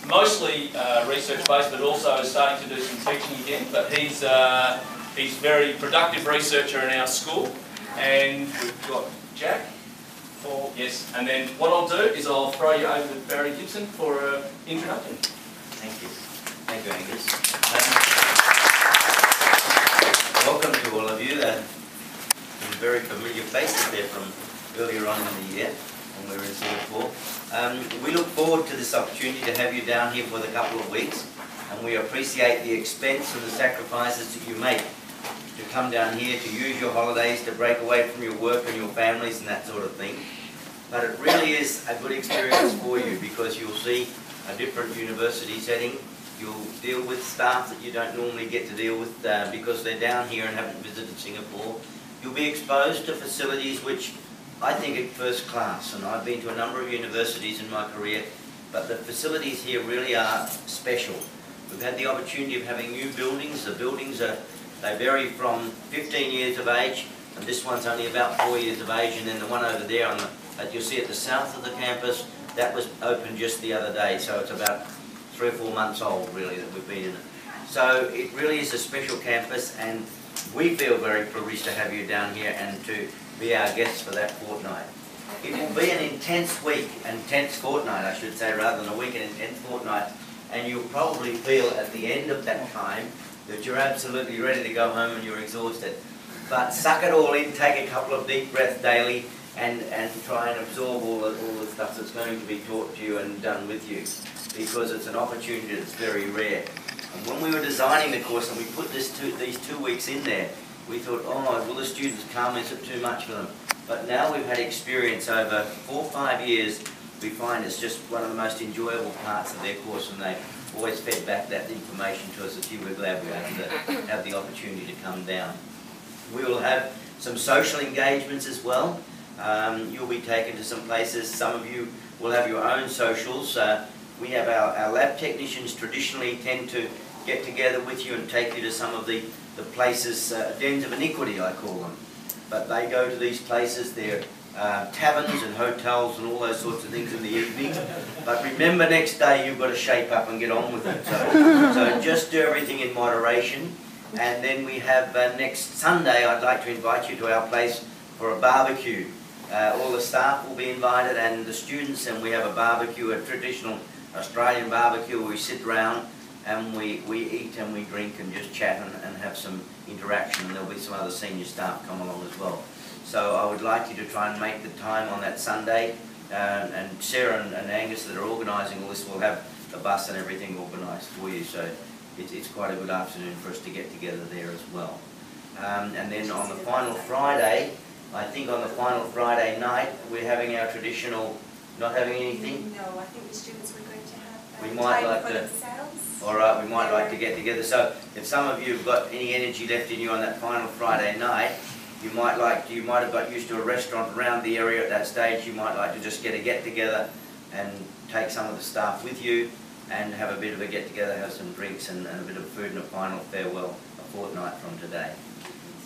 mostly research-based, but also starting to do some teaching again. But he's a very productive researcher in our school. And we've got Jack. Yes, and then what I'll do is I'll throw you over to Barry Gibson for an introduction. Thank you. Thank you, Angus. Welcome to all of you. Some very familiar faces there from earlier on in the year when we were in Singapore. We look forward to this opportunity to have you down here for the couple of weeks, and we appreciate the expense and the sacrifices that you make to come down here, to use your holidays, to break away from your work and your families and that sort of thing. But it really is a good experience for you because you'll see a different university setting. You'll deal with staff that you don't normally get to deal with because they're down here and haven't visited Singapore. You'll be exposed to facilities which I think are first class, and I've been to a number of universities in my career, but the facilities here really are special. We've had the opportunity of having new buildings. The buildings they vary from 15 years of age, and this one's only about 4 years of age, and then the one over there that you'll see at the south of the campus, that was opened just the other day, so it's about 3 or 4 months old really that we've been in it. So it really is a special campus, and we feel very privileged to have you down here and to be our guests for that fortnight. It will be an intense week, intense fortnight I should say, rather than a week, an intense fortnight, and you'll probably feel at the end of that time that you're absolutely ready to go home and you're exhausted. But suck it all in, take a couple of deep breaths daily, and try and absorb all the stuff that's going to be taught to you and done with you, because it's an opportunity that's very rare. And when we were designing the course and we put these 2 weeks in there, we thought, oh, will the students come? Is it too much for them? But now we've had experience over 4 or 5 years, we find it's just one of the most enjoyable parts of their course, and they've always fed back that information to us that you were glad we had to have the opportunity to come down. We will have some social engagements as well. You'll be taken to some places. Some of you will have your own socials. We have our lab technicians traditionally tend to get together with you and take you to some of the places, dens of iniquity I call them. But they go to these places, they're taverns and hotels and all those sorts of things in the evening. But remember, next day you've got to shape up and get on with it. So just do everything in moderation. And then we have next Sunday, I'd like to invite you to our place for a barbecue. All the staff will be invited and the students, and we have a barbecue, a traditional Australian barbecue where we sit round and we eat and we drink and just chat and have some interaction, and there'll be some other senior staff come along as well. So I would like you to try and make the time on that Sunday, and Sarah and Angus that are organising all this will have the bus and everything organised for you, so it's quite a good afternoon for us to get together there as well. And then on the final Friday, I think on the final Friday night, we're having our traditional, not having anything? No, I think the students were going to have we might like for to, themselves. all right, we might like to get together. So if some of you have got any energy left in you on that final Friday night, you might have got used to a restaurant around the area at that stage. You might like to just get a get-together and take some of the staff with you and have a bit of a get-together, have some drinks and a bit of food and a final farewell a fortnight from today.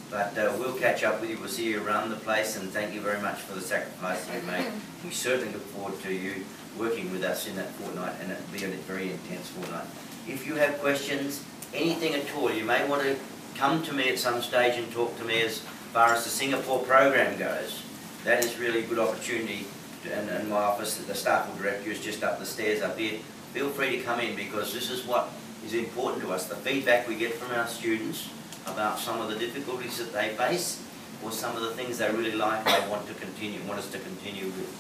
But we'll catch up with you. We'll see you around the place, and thank you very much for the sacrifice you made. We certainly look forward to you working with us in that fortnight, and it'll be a very intense fortnight. If you have questions, anything at all, you may want to come to me at some stage and talk to me as far as the Singapore program goes. That is really a good opportunity, and my office, the staff will direct you, is just up the stairs up here. Feel free to come in, because this is what is important to us, the feedback we get from our students about some of the difficulties that they face, or some of the things they really like they want us to continue with.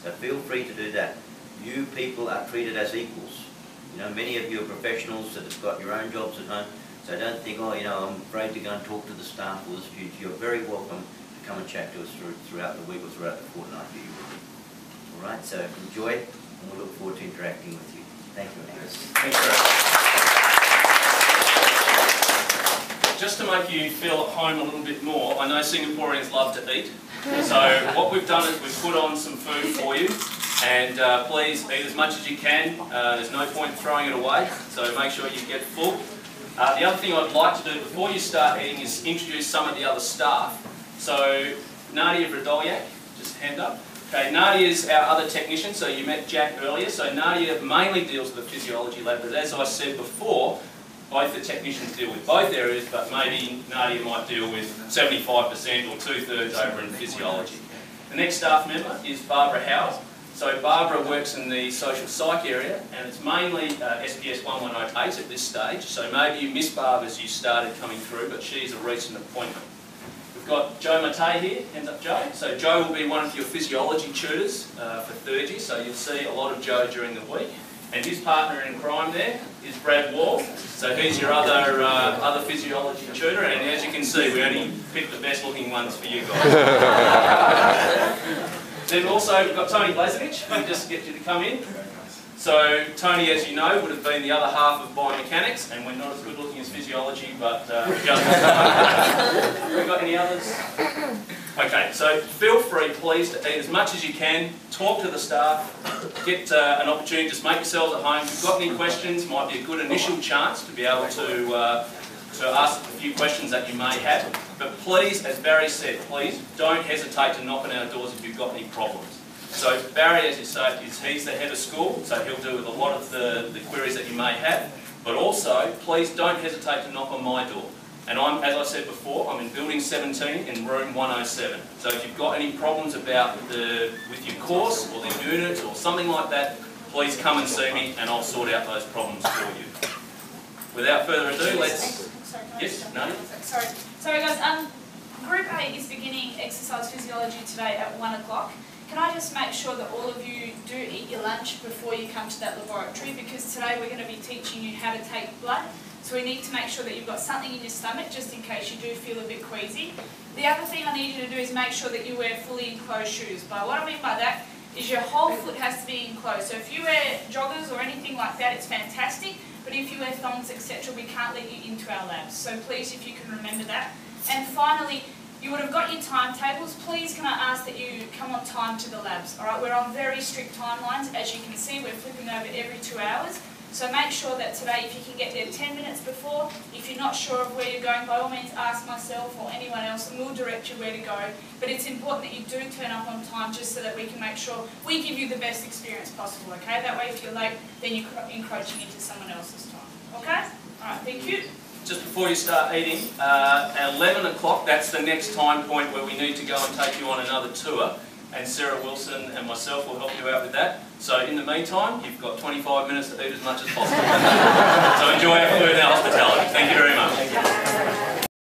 So feel free to do that. You people are treated as equals. You know, many of you are professionals that have got your own jobs at home, so don't think, oh, you know, I'm afraid to go and talk to the staff or the students. You're very welcome to come and chat to us throughout the week or throughout the fortnight that you will. All right, so enjoy, and we'll look forward to interacting with you. Thank you, Angus. Thanks, Barry. Just to make you feel at home a little bit more, I know Singaporeans love to eat. So what we've done is we've put on some food for you, and please eat as much as you can. There's no point throwing it away, so make sure you get full. The other thing I'd like to do before you start eating is introduce some of the other staff. So Nadia Vrdolyak, just hand up. Okay, Nadia is our other technician, so you met Jack earlier. So Nadia mainly deals with the physiology lab, but as I said before, both the technicians deal with both areas, but maybe Nadia might deal with 75% or 2/3 over in physiology. The next staff member is Barbara Howell. So Barbara works in the social psych area, and it's mainly SPS 1108 at this stage. So maybe you missed Barbara as you started coming through, but she's a recent appointment. We've got Joe Matei here, hands up Joe. So Joe will be one of your physiology tutors for third year, so you'll see a lot of Joe during the week. And his partner in crime there is Brad Wall. So he's your other physiology tutor, and as you can see, we only picked the best looking ones for you guys. Then also we've got Tony Blazevich, who just get you to come in. So Tony, as you know, would have been the other half of biomechanics, and we're not as good looking as physiology, but just have we got any others? Okay, so feel free, please, to eat as much as you can, talk to the staff, get an opportunity, just make yourselves at home. If you've got any questions, might be a good initial chance to be able to ask a few questions that you may have. But please, as Barry said, please don't hesitate to knock on our doors if you've got any problems. So Barry, as you say, he's the head of school, so he'll deal with a lot of the queries that you may have. But also, please don't hesitate to knock on my door. And as I said before, I'm in building 17 in room 107. So if you've got any problems with your course or the unit or something like that, please come and see me and I'll sort out those problems for you. Without further ado, let's... Yes, Nadia? Sorry guys, Group A is beginning exercise physiology today at 1 o'clock. Can I just make sure that all of you do eat your lunch before you come to that laboratory, because today we're going to be teaching you how to take blood. So we need to make sure that you've got something in your stomach just in case you do feel a bit queasy. The other thing I need you to do is make sure that you wear fully enclosed shoes. But what I mean by that is your whole foot has to be enclosed. So if you wear joggers or anything like that, it's fantastic. But if you wear thongs, etc., we can't let you into our labs. So please, if you can remember that. And finally, you would have got your timetables. Please can I ask that you come on time to the labs. All right, we're on very strict timelines. As you can see, we're flipping over every 2 hours. So make sure that today, if you can get there 10 minutes before, if you're not sure of where you're going, by all means ask myself or anyone else and we'll direct you where to go. But it's important that you do turn up on time just so that we can make sure we give you the best experience possible, okay? That way if you're late, then you're encroaching into someone else's time, okay? All right, thank you. Just before you start eating, at 11 o'clock, that's the next time point where we need to go and take you on another tour. And Sarah Wilson and myself will help you out with that. So in the meantime, you've got 25 minutes to eat as much as possible. So enjoy our food and our hospitality. Thank you very much.